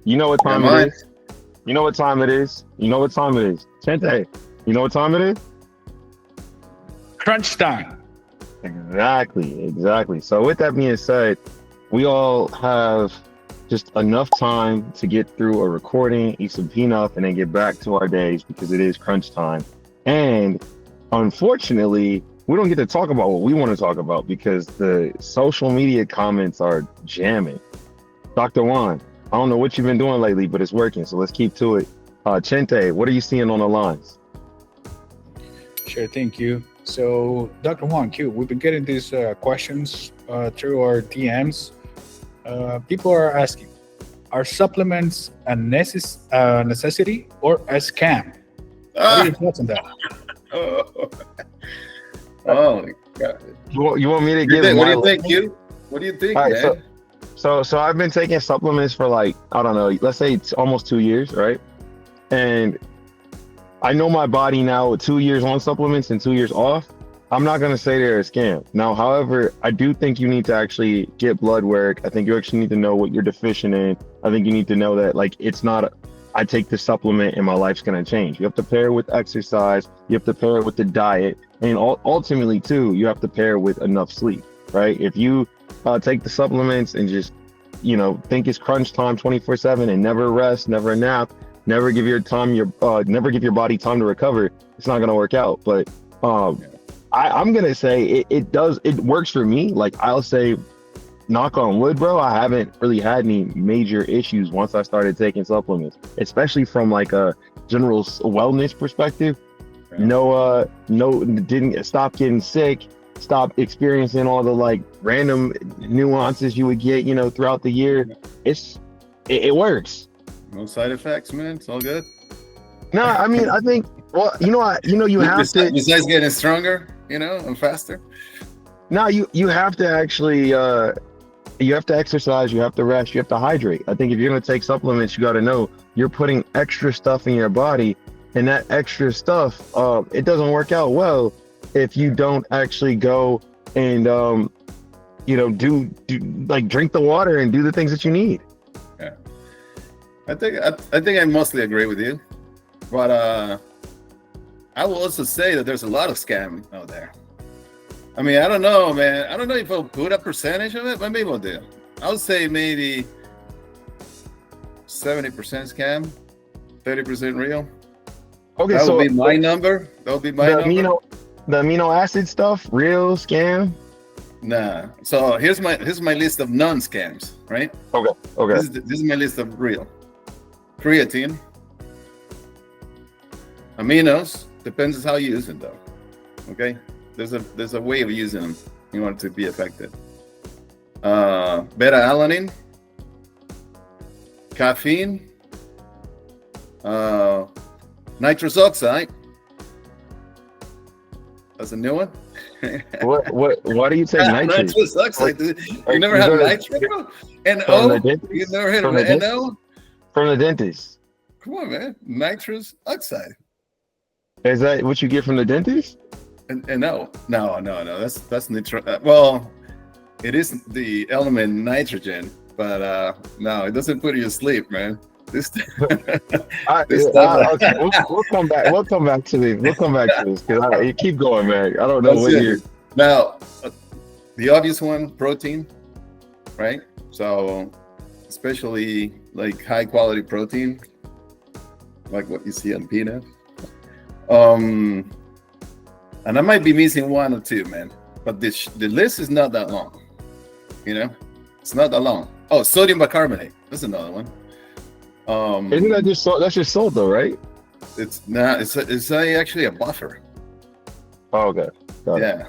You know what time Am I? it is. You know what time it is. You know what time it is. Chente, you know what time it is? Crunch time. Exactly. So with that being said, we all have just enough time to get through a recording, eat some P-nuff, and then get back to our days because it is crunch time. And unfortunately, we don't get to talk about what we want to talk about because the social media comments are jamming. Dr. Juan, I don't know what you've been doing lately, but it's working. So let's keep to it. Chente, what are you seeing on the lines? Sure, thank you. So, Dr. Juan Q, we've been getting these questions through our DMs. People are asking, are supplements a necessity or a scam? What are your thoughts on that? Oh, oh my God. You want me to give What do my you think, Q? What do you think, All right, man? so I've been taking supplements for like, I don't know, let's say it's almost 2 years, right? And I know my body now with 2 years on supplements and 2 years off. I'm not going to say they're a scam. Now, however, I do think you need to actually get blood work. I think you actually need to know what you're deficient in. I think you need to know that like it's not I take the supplement and my life's going to change. You have to pair it with exercise. You have to pair it with the diet. And ultimately, too, you have to pair it with enough sleep, right? If you take the supplements and just, think it's crunch time 24/7 and never rest, never nap, never give your body time to recover, it's not going to work out. But I'm going to say it works for me. Like I'll say, knock on wood, bro, I haven't really had any major issues once I started taking supplements, especially from like a general wellness perspective. No, didn't stop getting sick, stop experiencing all the like random nuances you would get, throughout the year. It works. No side effects, man. It's all good. No, I mean, I think, well, you have to. Besides getting stronger, and faster. No, you have to actually, you have to exercise, you have to rest, you have to hydrate. I think if you're going to take supplements, you got to know you're putting extra stuff in your body, and that extra stuff, it doesn't work out well if you don't actually go and, do like drink the water and do the things that you need. Yeah, I think I mostly agree with you, but I will also say that there's a lot of scam out there. I mean, I don't know, man. I don't know if I'll put a percentage of it, but maybe I'll do. I would say maybe 70% scam, 30% real. Okay, that so would be my number. That would be my number. The amino acid stuff, real scam? Nah. So here's my list of non-scams, right? Okay. This is my list of real. Creatine, aminos, depends on how you use it though. Okay, there's a way of using them in order to be effective. Beta alanine, caffeine, nitrous oxide. That's a new one. Why do you take nitrous? Nitrous oxide. You never had nitrous, bro? NO? You never heard of NO? From the dentist. Come on, man. Nitrous oxide. Is that what you get from the dentist? And no. That's nitro. Well, it is the element nitrogen, but no, it doesn't put you to sleep, man. Okay, we'll come back. We'll come back to this. Because you keep going, man. I don't know what you're. Now, the obvious one, protein, right? So, especially like high quality protein, like what you see on P-nuff. And I might be missing one or two, man. But the list is not that long. It's not that long. Oh, sodium bicarbonate. That's another one. Isn't that just salt? That's just salt, though, right? It's not. It's actually a buffer. Oh, okay. Got yeah.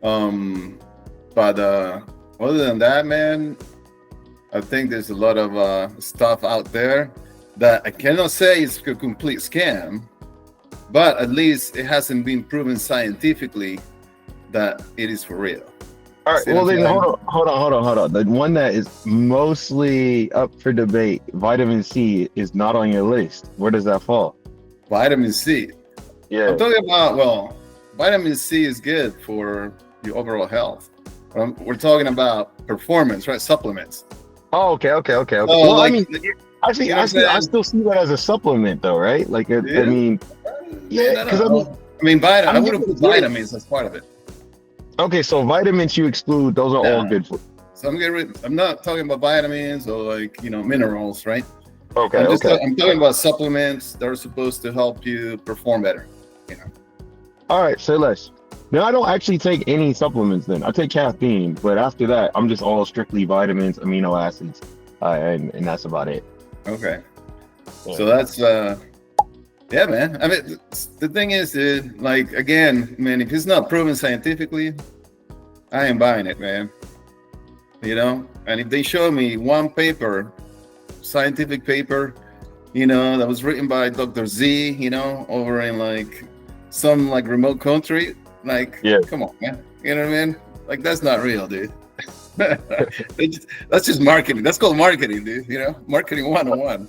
it. But other than that, man, I think there's a lot of stuff out there that I cannot say is a complete scam, but at least it hasn't been proven scientifically that it is for real. All right. Well, then hold on. The one that is mostly up for debate, vitamin C, is not on your list. Where does that fall? Vitamin C. Yeah. I'm talking about, vitamin C is good for your overall health. We're talking about performance, right? Supplements. Oh, okay. So, Well, like, I mean, Actually, You know what I'm I saying? still see that as a supplement, though, right? Like, I Yeah. mean, yeah, Man, because I mean, I I'm wouldn't getting put vitamins as part of it. okay. So vitamins you exclude; those are all Nah. good for. So I'm not talking about vitamins or like minerals, right? Okay, I'm talking about supplements that are supposed to help you perform better. You know. all right. Say less. Now I don't actually take any supplements. Then I take caffeine, but after that, I'm just all strictly vitamins, amino acids, and that's about it. Okay. Yeah. So that's yeah, man. I mean, the thing is, dude, like again, man, if it's not proven scientifically, I ain't buying it, man. You know, and if they show me one paper, scientific paper, that was written by Dr. Z, over in like some like remote country, like, Yeah. come on, man. You know what I mean? Like that's not real, dude. That's just marketing. That's called marketing, dude. Marketing 101.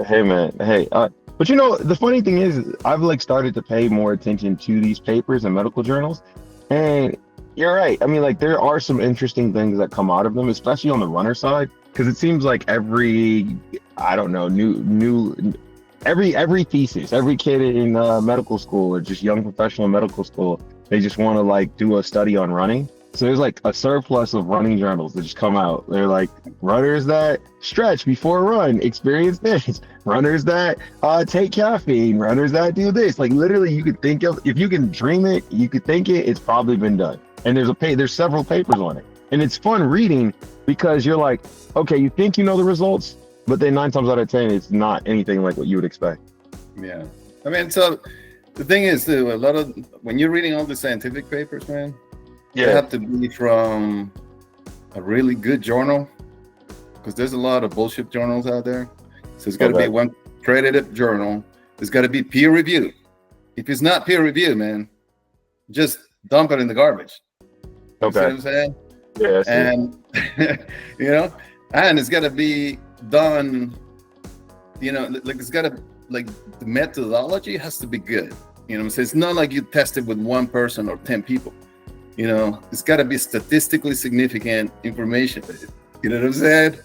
Hey man, hey. But the funny thing is, I've like started to pay more attention to these papers and medical journals, and you're right. I mean, like there are some interesting things that come out of them, especially on the runner side, because it seems like every, I don't know, every thesis, every kid in medical school or just young professional in medical school, they just want to like do a study on running. So there's like a surplus of running journals that just come out. They're like runners that stretch before a run, experience this. Runners that take caffeine. Runners that do this. Like literally, you could think of, if you can dream it, you could think it. It's probably been done. And there's several papers on it, and it's fun reading because you're like, okay, you think you know the results, but then 9 times out of 10, it's not anything like what you would expect. Yeah, I mean, so the thing is, too, a lot of when you're reading all the scientific papers, man. You have to be from a really good journal because there's a lot of bullshit journals out there. So it's got to be one credited journal. It's got to be peer reviewed. If it's not peer reviewed, man, just dump it in the garbage. You see what I'm saying? Yeah. And and it's got to be done. Like it's got to the methodology has to be good. So it's not like you test it with one person or 10 people. It's got to be statistically significant information. You know what I'm saying?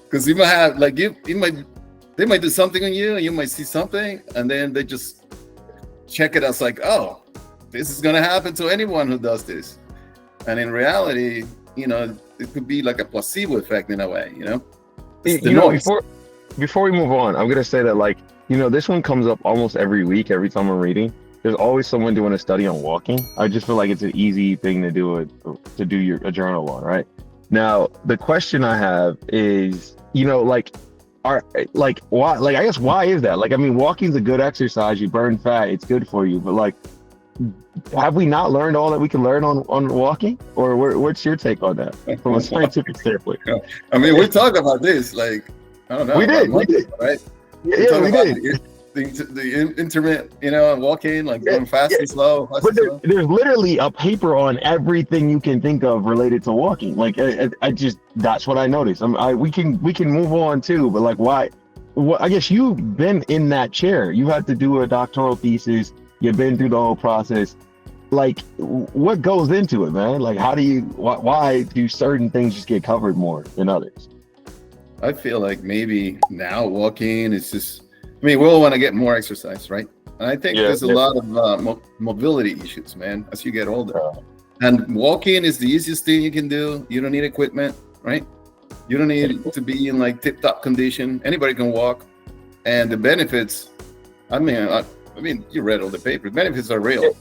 Because you might have they might do something on you, and you might see something, and then they just check it as like, oh, this is gonna happen to anyone who does this. And in reality, it could be like a placebo effect in a way. Before we move on, I'm gonna say that this one comes up almost every week, every time I'm reading. There's always someone doing a study on walking. I just feel like it's an easy thing to do a journal on, right? Now, the question I have is, why? I guess why is that? Like, I mean, walking's a good exercise. You burn fat. It's good for you. But have we not learned all that we can learn on walking? Or what's your take on that from a scientific standpoint? I mean, we talk about this. Like, I don't know. We did, right? Yeah, we did. The intermittent, walking, like going fast and slow. There's literally a paper on everything you can think of related to walking. Like, that's what I noticed. We can move on too, but why? I guess you've been in that chair. You had to do a doctoral thesis. You've been through the whole process. What goes into it, man? Like, why do certain things just get covered more than others? I feel like maybe now walking is just. I mean, we all want to get more exercise, right? And I think there's a lot of mobility issues, man, as you get older. And walking is the easiest thing you can do. You don't need equipment, right? You don't need to be in tip-top condition. Anybody can walk. And the benefits, I mean, you read all the papers. Benefits are real,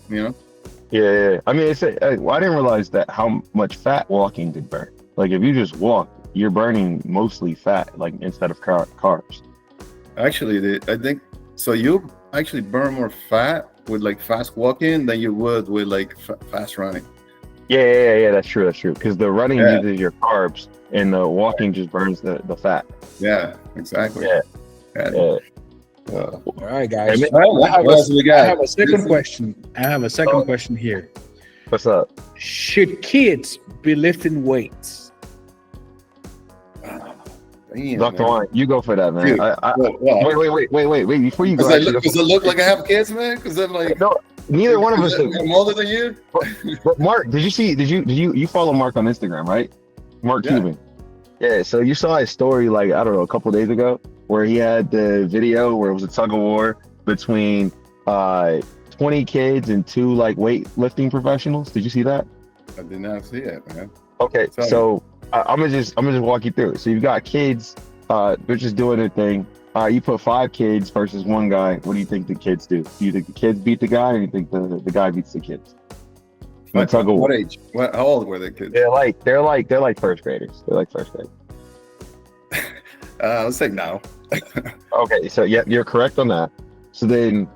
Yeah. I mean, I didn't realize how much fat walking could burn. Like, if you just walk, you're burning mostly fat, instead of carbs. Actually, I think so. You actually burn more fat with fast walking than you would with fast running. Yeah. That's true. Because the running uses your carbs, and the walking just burns the fat. Yeah, exactly. Yeah. All right, guys. I have a second question. I have a second question here. What's up? Should kids be lifting weights? Damn, Dr. Juan, you go for that, man. Dude, Wait. Before you go, does it look like I have kids, man? Because I'm like, no, neither one of us. I'm older than you. But Mark, did you follow Mark on Instagram, right? Mark Cuban. Yeah, so you saw his story like I don't know a couple days ago where he had the video where it was a tug of war between 20 kids and two like weightlifting professionals. Did you see that? I did not see it, man. Okay, Sorry. so I'm gonna just walk you through it. So you've got kids, they're just doing their thing. You put 5 kids versus one guy. What do you think the kids do? Do you think the kids beat the guy, or do you think the guy beats the kids? What age? How old were the kids? They're like first graders. They're like first grade. Let's say no. Okay, so yeah, you're correct on that. So then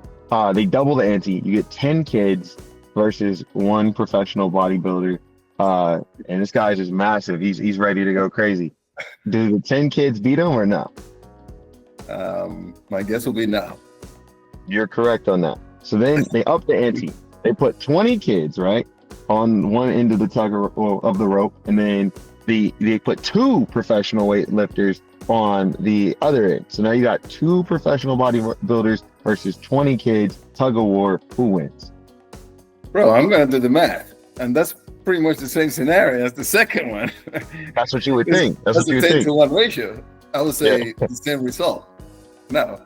they double the ante. You get 10 kids versus one professional bodybuilder. And this guy's just massive. He's ready to go crazy. Do the 10 kids beat him or no? My guess will be no. You're correct on that. So then they up the ante. They put 20 kids, right, on one end of the of the rope, and then they put 2 professional weightlifters on the other end. So now you got 2 professional bodybuilders versus 20 kids. Tug of war. Who wins? Bro, I'm gonna do the math, and that's pretty much the same scenario as the second one. That's what you would think. That's what you a would 10 think. to 1 ratio. I would say the same result. No.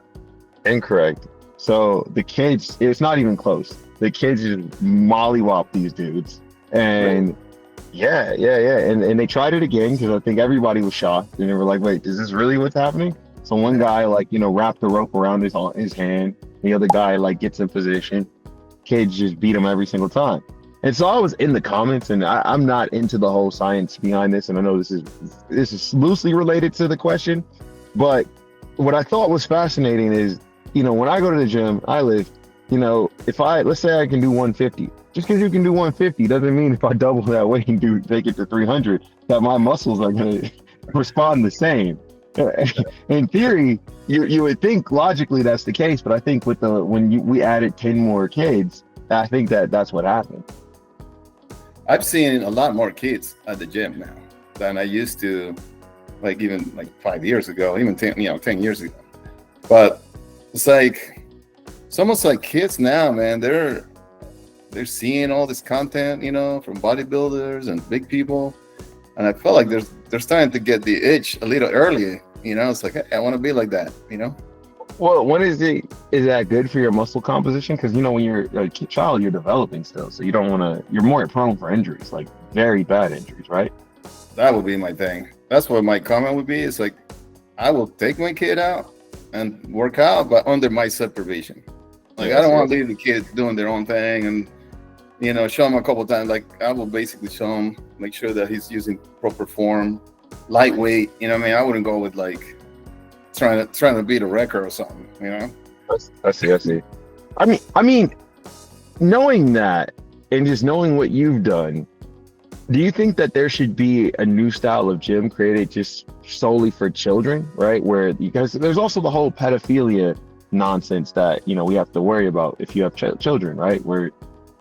Incorrect. So the kids, it's not even close. The kids just mollywop these dudes. And yeah. And they tried it again because I think everybody was shocked. And they were like, wait, is this really what's happening? So one guy wrapped the rope around his hand. The other guy gets in position. Kids just beat him every single time. And so I was in the comments, and I'm not into the whole science behind this. And I know this is loosely related to the question, but what I thought was fascinating is, when I go to the gym, I lift, let's say I can do 150, just because you can do 150 doesn't mean if I double that weight and take it to 300, that my muscles are going to respond the same. In theory, you would think logically that's the case, but I think we added 10 more kids, I think that's what happened. I've seen a lot more kids at the gym now than I used to, even 5 years ago, even 10 years ago. But it's almost like kids now, man. They're seeing all this content, from bodybuilders and big people, and I felt like they're starting to get the itch a little early. It's like, hey, I want to be like that. Well, is that good for your muscle composition? Because when you're a child, you're developing still, so you don't want to. You're more prone for injuries, like very bad injuries, right? That would be my thing. That's what my comment would be. It's like, I will take my kid out and work out, but under my supervision. I don't want to leave the kids doing their own thing and show them a couple of times. I will basically show him, make sure that he's using proper form, lightweight. I wouldn't go with trying to beat a record or something, I see. I mean, knowing that and just knowing what you've done, do you think that there should be a new style of gym created just solely for children, right? Because there's also the whole pedophilia nonsense that, we have to worry about if you have children, right? Where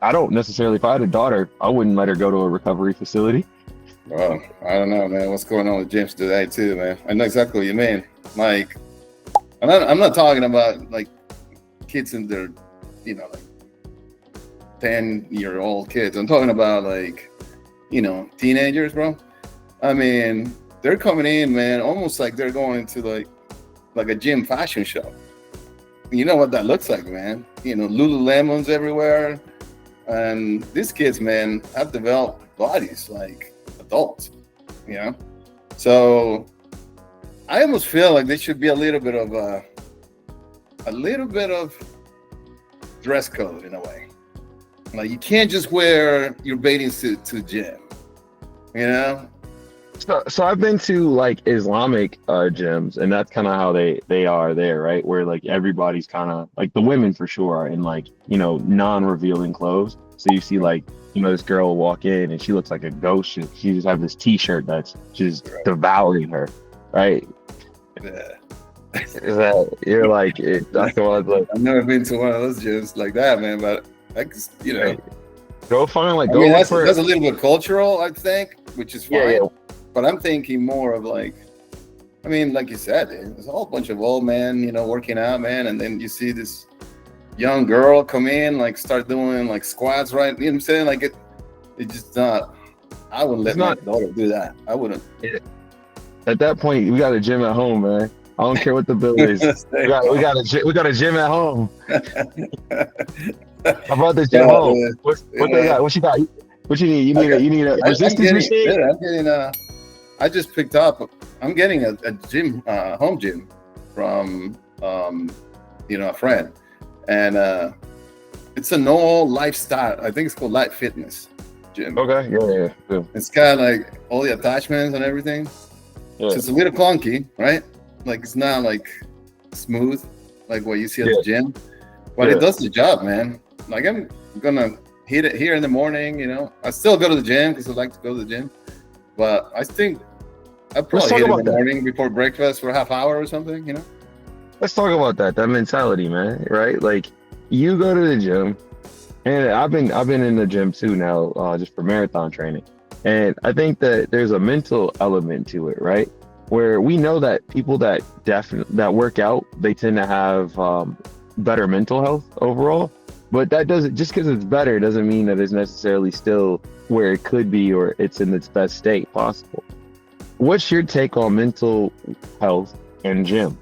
I don't necessarily, if I had a daughter, I wouldn't let her go to a recovery facility. Well, I don't know, man. What's going on with gyms today, too, man? I know exactly what you mean. I'm not talking about kids in their, 10-year-old kids. I'm talking about teenagers, bro. I mean, they're coming in, man, almost like they're going to like a gym fashion show. You know what that looks like, man? Lululemons everywhere. And these kids, man, have developed bodies like adults, So I almost feel like there should be a little bit of dress code in a way. You can't just wear your bathing suit to gym, So I've been to Islamic gyms, and that's kind of how they are there, right? Where everybody's kind of the women for sure are in non-revealing clothes. So you see this girl will walk in and she looks like a ghost. She just have this T-shirt that's just devouring her, right? Yeah. Is that that's the one I've never been to one of those gyms like that, man. But go find that's a little bit cultural, I think, which is fine. Yeah. But I'm thinking more of like you said, there's a whole bunch of old men, working out, man, and then you see this young girl come in, start doing squats, right? You know what I'm saying? It's just not. I wouldn't let my daughter do that. I wouldn't. At that point, we got a gym at home, man. I don't care what the bill is. We got a gym at home. I brought this gym home. What they got? What you got? What you need? You need a resistance machine? I'm getting I just picked up. I'm getting a gym, home gym from a friend, and it's a normal lifestyle. I think it's called Light Fitness gym. Okay, yeah. It's got like all the attachments and everything. Yeah. So it's a little clunky, right? Like it's not like smooth like what you see at the gym, but it does the job, man. Like I'm gonna hit it here in the morning. I still go to the gym because I like to go to the gym, but I think I probably hit it in the morning before breakfast for a half hour or something. Let's talk about that mentality, man. Right? Like you go to the gym, and I've been in the gym too now, just for marathon training. And I think that there's a mental element to it, right? Where we know that people that work out, they tend to have better mental health overall. But that doesn't, just because it's better doesn't mean that it's necessarily still where it could be or it's in its best state possible. What's your take on mental health and gym?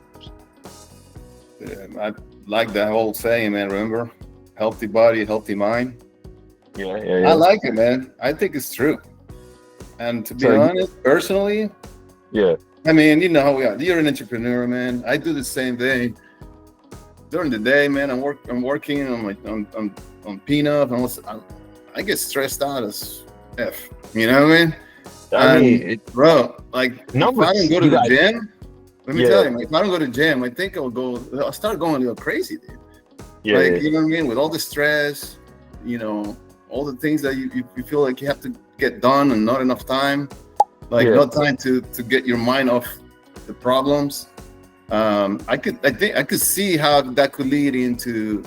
I like that whole saying, man. Remember, healthy body, healthy mind. Yeah. I like it, man. I think it's true. And to be honest, personally, I mean, how we are. You're an entrepreneur, man. I do the same thing. During the day, man, I'm working on P-nuff, and I get stressed out as F. You know what I mean? Bro, like if I don't go to the gym, let me tell you, if I don't go to the gym, I think I'll start going a little crazy, dude. You know what I mean? With all the stress, all the things that you feel like you have to get done and not enough time, no time to get your mind off the problems. I could see how that could lead into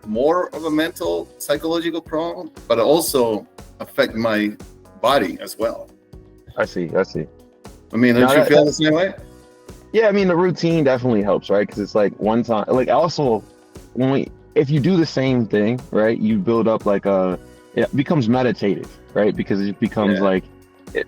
more of a mental, psychological problem, but also affect my body as well. I see. I mean, don't you feel the same way? Yeah, I mean, the routine definitely helps, right? Because it's like one time, like also, if you do the same thing, right, you build up it becomes meditative, right? Because it becomes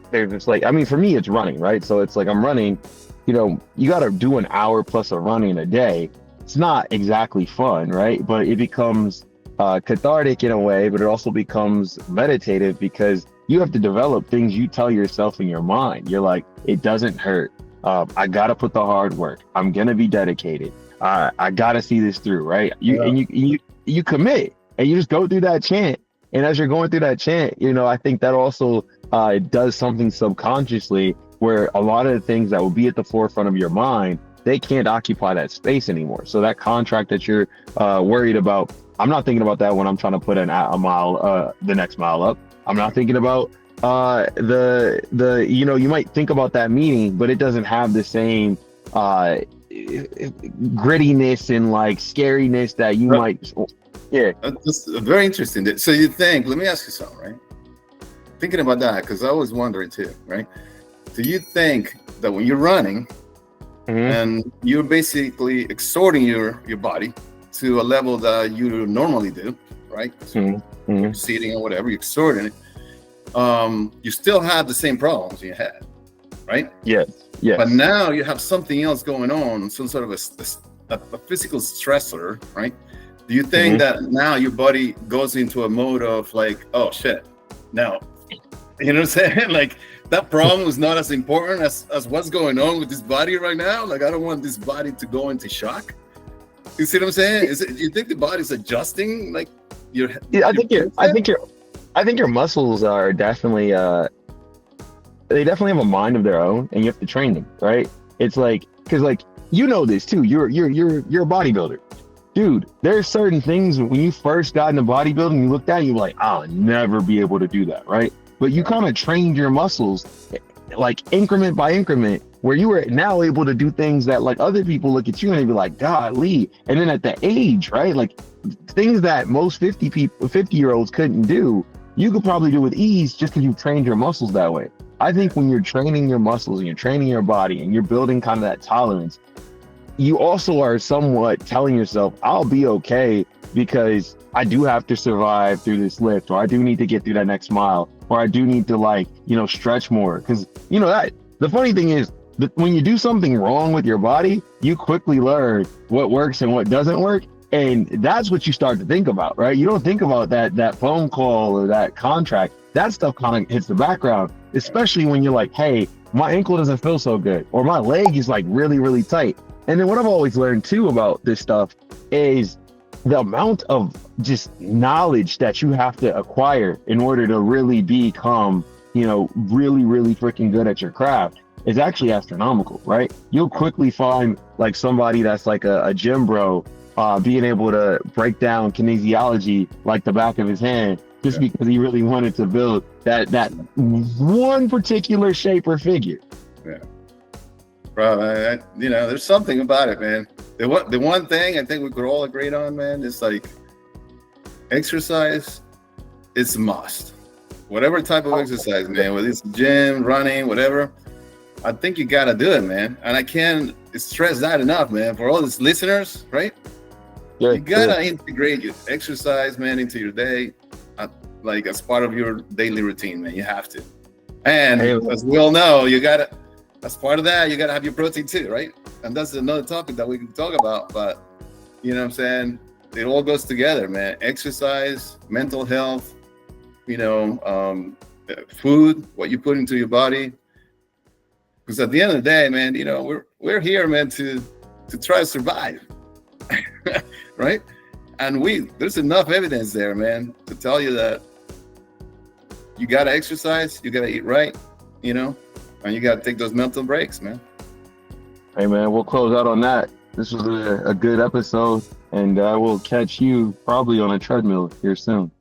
there's just I mean, for me, it's running, right? So it's like I'm running, you got to do an hour plus of running a day. It's not exactly fun, right? But it becomes cathartic in a way, but it also becomes meditative because you have to develop things you tell yourself in your mind. You're like, it doesn't hurt. I got to put the hard work. I'm going to be dedicated. I got to see this through, right? And you commit and you just go through that chant. And as you're going through that chant, I think that also does something subconsciously where a lot of the things that will be at the forefront of your mind, they can't occupy that space anymore. So that contract that you're worried about, I'm not thinking about that when I'm trying to put the next mile up. I'm not thinking about you might think about that meeting, but it doesn't have the same grittiness and scariness that you might. Yeah, that's very interesting. So you think? Let me ask you something, right? Thinking about that, because I was wondering too, right? Do you think that when you're running and you're basically exhorting your body to a level that you normally do, right? So you're sitting or whatever, you're exhorting it. You still have the same problems you had, right? Yes. But now you have something else going on, some sort of a physical stressor, right? Do you think that now your body goes into a mode of oh shit, now, you know what I'm saying? That problem is not as important as what's going on with this body right now. I don't want this body to go into shock. You see what I'm saying? Do you think the body's adjusting? I think your muscles are definitely they definitely have a mind of their own, and you have to train them, right? It's because this too. You're a bodybuilder, dude. There's certain things when you first got into bodybuilding, you looked at it, you're like, I'll never be able to do that, right? But you kind of trained your muscles increment by increment, where you were now able to do things that other people look at you and they be like, golly. And then at the age, right? Things that most 50-year-olds couldn't do, you could probably do with ease just because you've trained your muscles that way. I think when you're training your muscles and you're training your body and you're building kind of that tolerance, you also are somewhat telling yourself, I'll be okay because I do have to survive through this lift, or I do need to get through that next mile, or I do need to stretch more. Because that the funny thing is, when you do something wrong with your body, you quickly learn what works and what doesn't work. And that's what you start to think about, right? You don't think about that phone call or that contract. That stuff kind of hits the background, especially when you're like, hey, my ankle doesn't feel so good, or my leg is like really, really tight. And then what I've always learned too about this stuff is the amount of just knowledge that you have to acquire in order to really become, really, really freaking good at your craft is actually astronomical, right? You'll quickly find like somebody that's like a gym bro, being able to break down kinesiology like the back of his hand, just because he really wanted to build that one particular shape or figure. Yeah, bro. There's something about it, man. The one thing I think we could all agree on, man, is like exercise. It's a must. Whatever type of exercise, man, whether it's gym, running, whatever. I think you gotta do it, man. And I can't stress that enough, man. For all these listeners, right? Yeah, you gotta integrate your exercise, man, into your day, like as part of your daily routine, man. You have to. And as we all know, as part of that, you gotta have your protein too, right? And that's another topic that we can talk about. But you know what I'm saying? It all goes together, man. Exercise, mental health, food, what you put into your body. Because at the end of the day, man, we're here, man, to try to survive, right? And there's enough evidence there, man, to tell you that you gotta exercise, you gotta eat right, and you gotta take those mental breaks, man. Hey, man, we'll close out on that. This was a good episode, and I will catch you probably on a treadmill here soon.